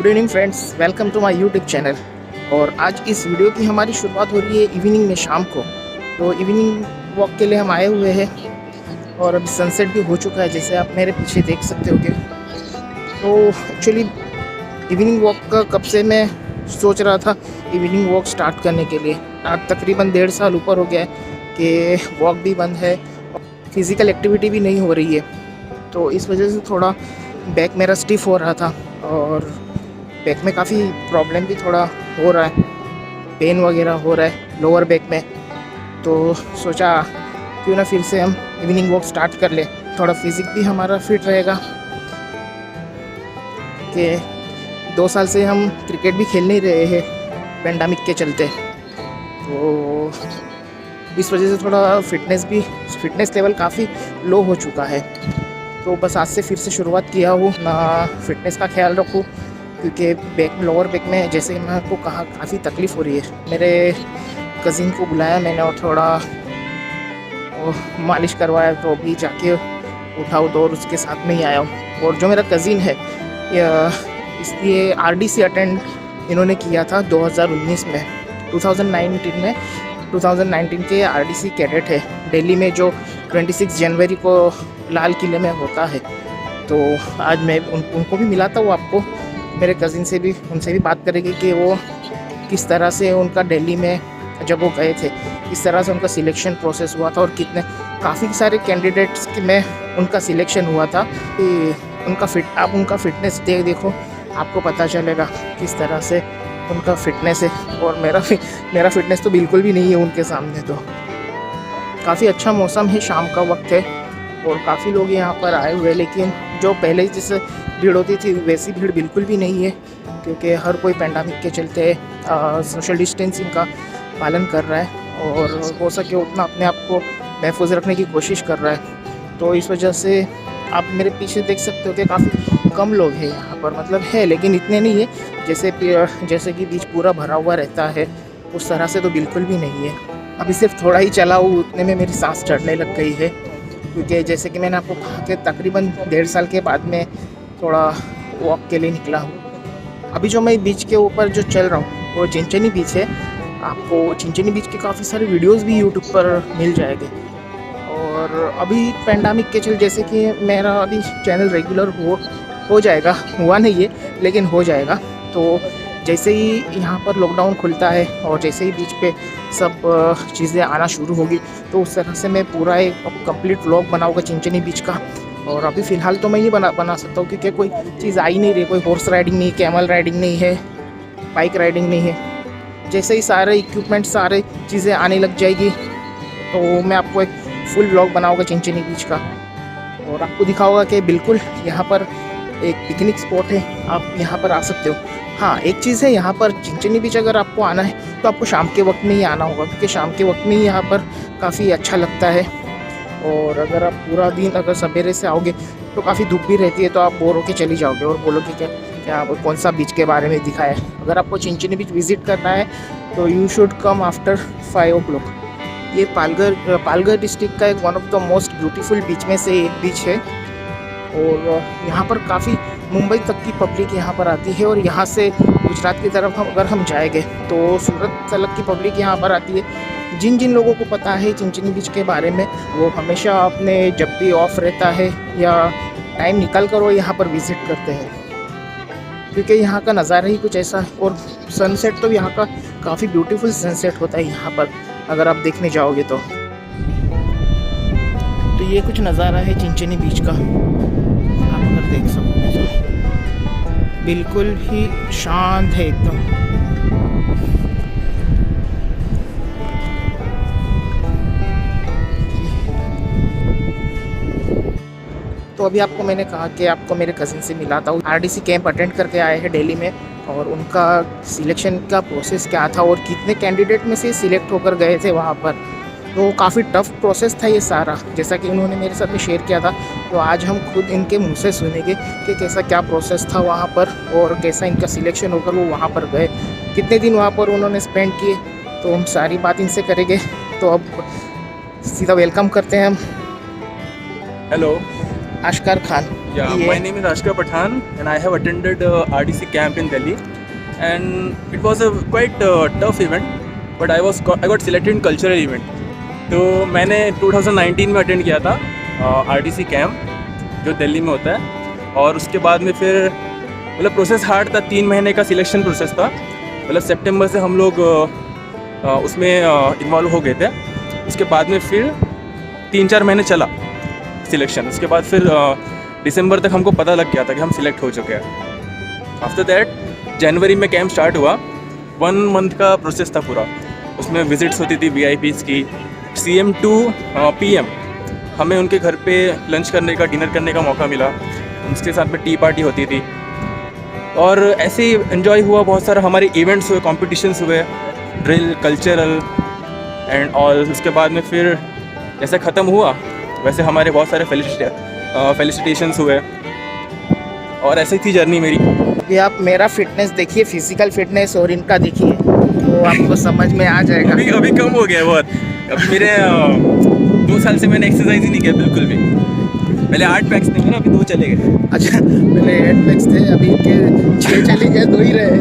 Good evening friends, welcome to my YouTube channel. और आज इस वीडियो की हमारी शुरुआत हो रही है इवनिंग में, शाम को। तो इवनिंग वॉक के लिए हम आए हुए हैं और अभी सनसेट भी हो चुका है, जैसे आप मेरे पीछे देख सकते होगे। तो एक्चुअली इवनिंग वॉक का कब से मैं सोच रहा था इवनिंग वॉक स्टार्ट करने के लिए। आज तकरीबन 1.5 साल ऊपर हो गया है कि वॉक भी बंद है, फिज़िकल एक्टिविटी भी नहीं हो रही है। तो इस वजह से थोड़ा बैक मेरा स्टिफ हो रहा था और बैक में काफ़ी प्रॉब्लम भी थोड़ा हो रहा है, पेन वगैरह हो रहा है लोअर बैक में। तो सोचा क्यों ना फिर से हम इवनिंग वॉक स्टार्ट कर ले, थोड़ा फिजिक भी हमारा फिट रहेगा। कि 2 साल से हम क्रिकेट भी खेल नहीं रहे हैं पेंडेमिक के चलते, तो इस वजह से थोड़ा फिटनेस लेवल काफ़ी लो हो चुका है। तो बस आज से फिर से शुरुआत किया हूँ ना, फिटनेस का ख्याल रखूँ, क्योंकि लोअर बैक में जैसे मैं आपको कहा काफ़ी तकलीफ़ हो रही है। मेरे कज़िन को बुलाया मैंने और थोड़ा मालिश करवाया, तो अभी जाके उठाऊँ तो और उसके साथ में ही आया हूँ। और जो मेरा कज़िन है इसलिए RDC अटेंड इन्होंने किया था 2019 में, 2019 के RDC कैडेट है दिल्ली में, जो 26 जनवरी को लाल किले में होता है। तो आज मैं उनको भी मिला था, वो आपको मेरे कज़िन से भी उनसे भी बात करेंगे कि वो किस तरह से उनका दिल्ली में जब वो गए थे किस तरह से उनका सिलेक्शन प्रोसेस हुआ था, और कितने काफ़ी सारे कैंडिडेट्स में उनका सिलेक्शन हुआ था। कि आप उनका फिटनेस देखो, आपको पता चलेगा किस तरह से उनका फिटनेस है। और मेरा फिटनेस तो बिल्कुल भी नहीं है उनके सामने। तो काफ़ी अच्छा मौसम है, शाम का वक्त है और काफ़ी लोग यहाँ पर आए हुए हैं, लेकिन जो पहले जैसे भीड़ होती थी वैसी भीड़ बिल्कुल भी नहीं है, क्योंकि हर कोई पेंडेमिक के चलते सोशल डिस्टेंसिंग का पालन कर रहा है और हो सके उतना अपने आप को महफूज रखने की कोशिश कर रहा है। तो इस वजह से आप मेरे पीछे देख सकते हो कि काफ़ी कम लोग हैं यहाँ पर, मतलब है लेकिन इतने नहीं है जैसे कि बीच पूरा भरा हुआ रहता है उस तरह से तो बिल्कुल भी नहीं है। अभी सिर्फ थोड़ा ही चला हूँ, उतने में मेरी सांस चढ़ने लग गई है, क्योंकि जैसे कि मैंने आपको कहा कि तकरीबन 1.5 साल के बाद में थोड़ा वॉक के लिए निकला हूँ। अभी जो मैं बीच के ऊपर जो चल रहा हूँ वो चिंचनी बीच है। आपको चिंचनी बीच के काफ़ी सारे वीडियोस भी यूट्यूब पर मिल जाएंगे। और अभी पेंडेमिक के चल जैसे कि मेरा अभी चैनल रेगुलर हो जाएगा, हुआ नहीं है लेकिन हो जाएगा। तो जैसे ही यहाँ पर लॉकडाउन खुलता है और जैसे ही बीच पे सब चीज़ें आना शुरू होगी, तो उस तरह से मैं पूरा एक कंप्लीट व्लॉग बनाऊँगा चिंचनी बीच का। और अभी फ़िलहाल तो मैं ही बना सकता हूँ, क्योंकि कोई चीज़ आ ही नहीं रही, कोई हॉर्स राइडिंग नहीं, कैमल राइडिंग नहीं है, बाइक राइडिंग नहीं है। जैसे ही सारे इक्विपमेंट सारे चीज़ें आने लग जाएगी तो मैं आपको एक फुल व्लॉग बनाऊँगा चिंचनी बीच का और आपको दिखाऊँगा कि बिल्कुल यहाँ पर एक पिकनिक स्पॉट है, आप यहाँ पर आ सकते हो। हाँ, एक चीज़ है, यहाँ पर चिंचनी बीच अगर आपको आना है तो आपको शाम के वक्त में ही आना होगा, क्योंकि शाम के वक्त में ही यहाँ पर काफ़ी अच्छा लगता है। और अगर आप पूरा दिन अगर सवेरे से आओगे तो काफ़ी धूप भी रहती है, तो आप बोर होके चली जाओगे और बोलोगे क्या कौन सा बीच के बारे में दिखाया है। अगर आपको चिंचनी बीच विज़िट करना है तो you should come after 5 o'clock। ये पालघर डिस्ट्रिक्ट का एक one of the most beautiful beach में से एक बीच है। और यहाँ पर काफ़ी मुंबई तक की पब्लिक यहाँ पर आती है, और यहाँ से गुजरात की तरफ अगर हम जाएंगे तो सूरत तक की पब्लिक यहाँ पर आती है। जिन लोगों को पता है चिंचनी बीच के बारे में, वो हमेशा अपने जब भी ऑफ रहता है या टाइम निकल कर वो यहाँ पर विज़िट करते हैं, क्योंकि यहाँ का नज़ारा ही कुछ ऐसा है। और सनसेट तो यहाँ का काफ़ी ब्यूटीफुल सनसेट होता है यहाँ पर, अगर आप देखने जाओगे तो ये कुछ नज़ारा है चिंचनी बीच का, आप अगर देख सकते तो बिल्कुल ही शांत है एकदम। तो अभी आपको मैंने कहा कि आपको मेरे कज़िन से मिला था, RDC कैंप अटेंड करके आए हैं दिल्ली में, और उनका सिलेक्शन का प्रोसेस क्या था और कितने कैंडिडेट में से सिलेक्ट होकर गए थे वहाँ पर। तो काफ़ी टफ प्रोसेस था ये सारा, जैसा कि उन्होंने मेरे साथ में शेयर किया था। तो आज हम खुद इनके मुंह से सुनेंगे कि कैसा क्या प्रोसेस था वहाँ पर और कैसा इनका सिलेक्शन होकर वो वहाँ पर गए, कितने दिन वहाँ पर उन्होंने स्पेंड किए। तो हम सारी बात इनसे करेंगे। तो अब सीधा वेलकम करते हैं हम। हेलो। Ashkar Khan. Yeah, ये my name is Ashkar Pathan and I have attended RDC camp in Delhi, and it was a quite tough event, but I got selected in cultural event. तो मैंने 2019 में attend किया था RDC camp जो दिल्ली में होता है, और उसके बाद में फिर मतलब प्रोसेस हार्ड था, 3 महीने का सिलेक्शन प्रोसेस था। मतलब सितंबर से हम लोग उसमें इन्वॉल्व हो गए थे। उसके बाद में फिर 3-4 महीने चला सिलेक्शन। उसके बाद फिर दिसंबर तक हमको पता लग गया था कि हम सिलेक्ट हो चुके हैं। आफ्टर दैट जनवरी में कैंप स्टार्ट हुआ। 1 मंथ का प्रोसेस था पूरा। उसमें विजिट्स होती थी VIPs की, CM to PM। हमें उनके घर पे लंच करने का, डिनर करने का मौका मिला। उसके साथ में टी पार्टी होती थी और ऐसे ही एंजॉय हुआ। बहुत सारे हमारे इवेंट्स हुए, कॉम्पिटिशन्स हुए, ड्रिल, कल्चरल एंड ऑल। उसके बाद में फिर जैसे ख़त्म हुआ वैसे हमारे बहुत सारे फेलिसिटेशंस हुए और ऐसी थी जर्नी मेरी। ये आप मेरा फिटनेस देखिए, फिजिकल फिटनेस, और इनका देखिए तो आपको समझ में आ जाएगा। अभी कम हो गया है बहुत। अभी मेरे 2 साल से मैंने एक्सरसाइज ही नहीं किया बिल्कुल भी। पहले 8 पैक्स थे मेरे, अभी 2 चले गए। अच्छा, पहले 8 पैक्स थे, अभी इनके 6 चले गए, 2 ही रहे।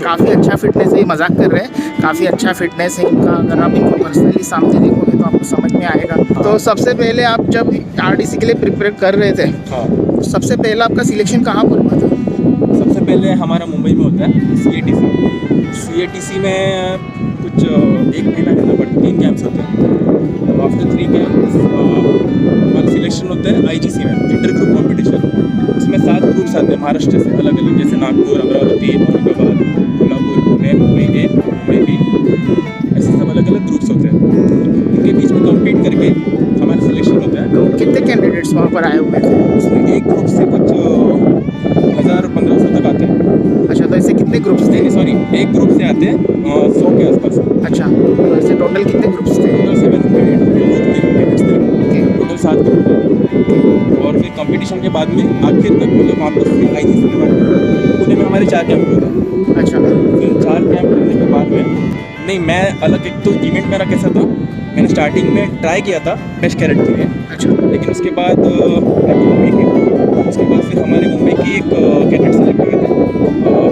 काफ़ी अच्छा फिटनेस है, ये मजाक कर रहे हैं। काफ़ी अच्छा फिटनेस है इनका। अगर आप इनको पर्सनली सामने देखोगे तो आपको समझ में आएगा। तो सबसे पहले आप जब RDC के लिए प्रिपेयर कर रहे थे, हाँ, तो सबसे पहला आपका सिलेक्शन कहाँ पर हुआ था? सबसे पहले हमारा मुंबई में होता है CATC में कुछ 1 महीना रहना पड़ता है, 3 कैंप्स होते हैं। आफ्टर 3 कैंप्स हमारा सिलेक्शन होता है IGC में, इंटर ग्रुप कॉम्पिटिशन। उसमें 7 ग्रुप्स आते हैं महाराष्ट्र से, अलग अलग, जैसे नागपुर, अमरावती, औरंगाबाद, कोल्हापुर, पुणे, मुंबई A, मुंबई B, ऐसे सब अलग अलग ग्रुप्स होते हैं। उनके बीच में कम्पीट करके हमारा सिलेक्शन होता है। तो कितने कैंडिडेट्स वहाँ पर आए हुए थे? उसमें एक ग्रुप से कुछ 1000-1500 तक आते हैं। अच्छा, तो ऐसे कितने ग्रुप्स थे? नहीं, सॉरी, एक ग्रुप से आते हैं 100 के आसपास। अच्छा, तो ऐसे टोटल कितने ग्रुप्स थे? टोटल 700 कैडेट्स थे, टोटल 7 ग्रुप थे। और फिर कंपटीशन के बाद में आखिर तक मतलब वापस फिर IGC में बांटे। पुणे में हमारे 4 कैंप हुए थे। अच्छा, फिर 4 कैंप करने के बाद में नहीं, मैं अलग, एक तो इवेंट मेरा कैसा था, मैंने स्टार्टिंग में ट्राई किया था बेस्ट कैडेट के लिए। अच्छा, लेकिन उसके बाद उसके बाद फिर हमारे मुंबई की एक कैडेट सेलेक्ट हुए थे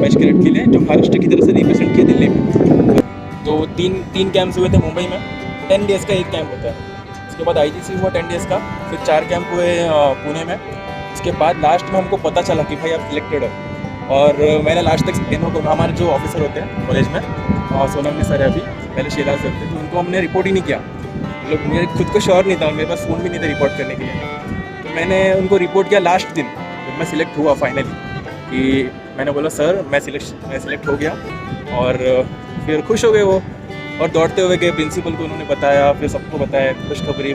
बेस्ट कैडेट के लिए, जो महाराष्ट्र की तरफ से रिप्रेजेंट किए दिल्ली में। तो 3 कैंप्स हुए थे मुंबई में। 10 डेज़ का एक कैंप होता है। उसके बाद IGC हुआ 10 डेज़ का, फिर 4 कैंप हुए पुणे में। उसके बाद लास्ट में हमको पता चला कि भाई आप सिलेक्टेड हो। और मैंने लास्ट तक इनको, हमारे जो ऑफिसर होते हैं कॉलेज में, सोनम सर है, अभी पहले शेला सर थे, तो उनको हमने रिपोर्ट ही नहीं किया। मतलब मेरे खुद को श्योर नहीं था, मेरे पास फ़ोन भी नहीं था रिपोर्ट करने के लिए। तो मैंने उनको रिपोर्ट किया लास्ट दिन जब मैं सिलेक्ट हुआ फाइनली, कि मैंने बोला सर मैं सिलेक्ट हो गया। और फिर खुश हो गए वो, और दौड़ते हुए गए प्रिंसिपल को, उन्होंने बताया, फिर सबको बताया, खुशखबरी।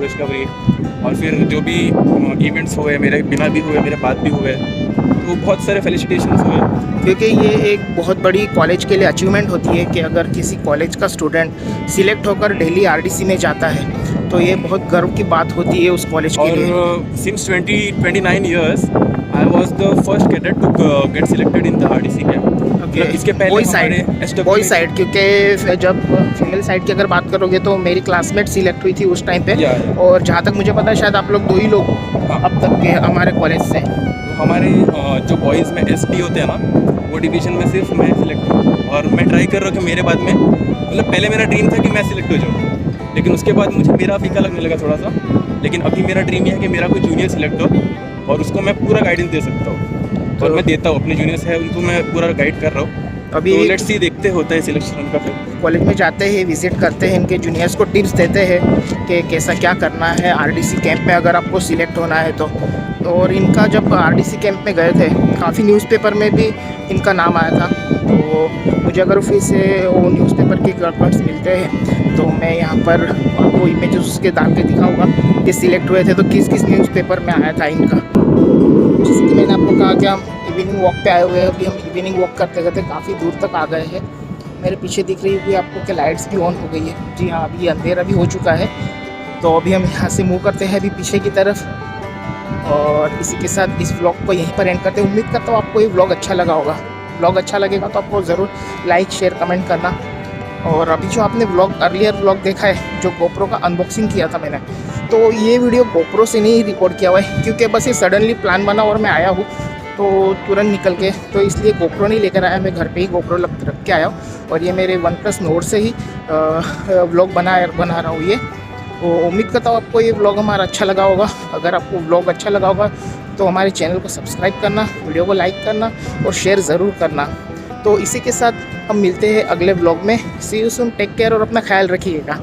और फिर जो भी इवेंट्स हुए, मेरे बिना भी हुए, मेरे बाद भी हुए, तो बहुत सारे फेलिसिटेशंस हुए। क्योंकि ये एक बहुत बड़ी कॉलेज के लिए अचीवमेंट होती है कि अगर किसी कॉलेज का स्टूडेंट सिलेक्ट होकर दिल्ली RDC में जाता है तो ये बहुत गर्व की बात होती है उस कॉलेज के लिए। और since 29 years I was the first cadet to get selected in the RDC camp. इसके पहले बॉय साइड, क्योंकि जब फीमेल साइड की अगर बात करोगे तो मेरी क्लासमेट सिलेक्ट हुई थी उस टाइम पे। और जहाँ तक मुझे पता है शायद आप लोग 2 ही लोग अब तक के हमारे कॉलेज से। तो हमारे जो बॉयज़ में SD होते हैं ना, वो डिवीज़न में सिर्फ मैं सिलेक्ट हूँ। और मैं ट्राई कर रहा हूँ कि मेरे बाद में, मतलब पहले मेरा ड्रीम था कि मैं सिलेक्ट हो जाऊँ, लेकिन उसके बाद मुझे मेरा फीका लगने लगा थोड़ा सा। लेकिन अभी मेरा ड्रीम ये है कि मेरा कोई जूनियर सिलेक्ट हो और उसको मैं पूरा गाइडेंस दे सकता हूँ। और मैं देता हूँ, अपने जूनियर्स है उनको मैं पूरा गाइड कर रहा हूँ। अभी तो लेट्स सी, देखते होता है सिलेक्शन उनका। फिर कॉलेज में जाते हैं, विजिट करते हैं, इनके जूनियर्स को टिप्स देते हैं कि कैसा क्या करना है RDC कैंप में अगर आपको सिलेक्ट होना है तो। और इनका जब RDC कैंप में गए थे, काफ़ी न्यूज़पेपर में भी इनका नाम आया था। तो मुझे अगर फिर से वो न्यूज़पेपर के कट्स मिलते हैं तो मैं यहाँ पर आपको इमेजेस उसके डाल के दिखाऊंगा कि सिलेक्ट हुए थे तो किस किस न्यूज़पेपर में आया था इनका। जैसे कि मैंने आपको कहा कि हम इवनिंग वॉक पे आए हुए हैं। अभी हम इवनिंग वॉक करते करते काफ़ी दूर तक आ गए हैं। मेरे पीछे दिख रही होगी आपको कि लाइट्स भी ऑन हो गई है। जी हाँ, अभी अंधेरा भी हो चुका है। तो अभी हम यहाँ से मूव करते हैं अभी पीछे की तरफ, और इसी के साथ इस व्लॉग को यहीं पर एंड करते हैं। उम्मीद करता हूँ आपको ये व्लॉग अच्छा लगा होगा। व्लॉग अच्छा लगेगा तो आपको ज़रूर लाइक, शेयर, कमेंट करना। और अभी जो आपने अर्लियर व्लॉग देखा है, जो GoPro का अनबॉक्सिंग किया था मैंने, तो तो ये वीडियो गोप्रो से नहीं रिकॉर्ड किया हुआ है, क्योंकि बस ये सडनली प्लान बना और मैं आया हूँ तो तुरंत निकल के, तो इसलिए गोप्रो नहीं लेकर आया, मैं घर पे ही गोप्रो रख के आया हूँ। और ये मेरे OnePlus Nord से ही व्लॉग बना रहा हूँ ये। तो उम्मीद करता हूँ आपको ये व्लॉग हमारा अच्छा लगा होगा। अगर आपको व्लॉग अच्छा लगा होगा तो हमारे चैनल को सब्सक्राइब करना, वीडियो को लाइक करना और शेयर ज़रूर करना। तो इसी के साथ हम मिलते हैं अगले व्लॉग में। सी यू सून, टेक केयर और अपना ख्याल रखिएगा।